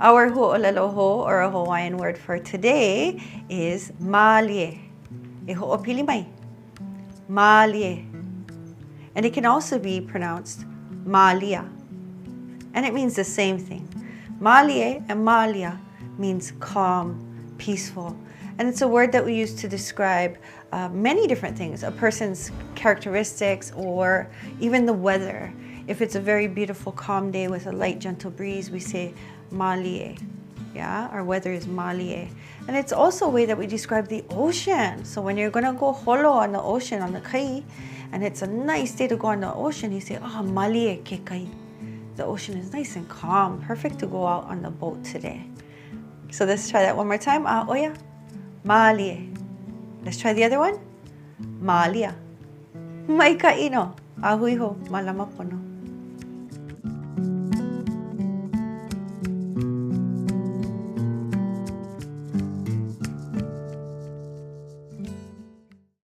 Our ʻōlelo, or a Hawaiian word for today, is mālie. E hoʻopili mai. Mālie. And it can also be pronounced mālia. And it means the same thing. Mālie and mālia means calm, peaceful. And it's a word that we use to describe many different things, a person's characteristics or even the weather. If it's a very beautiful, calm day with a light, gentle breeze, we say mālie. Yeah, our weather is mālie. And it's also a way that we describe the ocean. So when you're gonna go holo on the ocean, on the kai, and it's a nice day to go on the ocean, you say, oh, mālie ke kai. The ocean is nice and calm, perfect to go out on the boat today. So let's try that one more time. Oya, mālie. Let's try the other one. Mālia. Mai ka ino. Ahui ho, malama pono.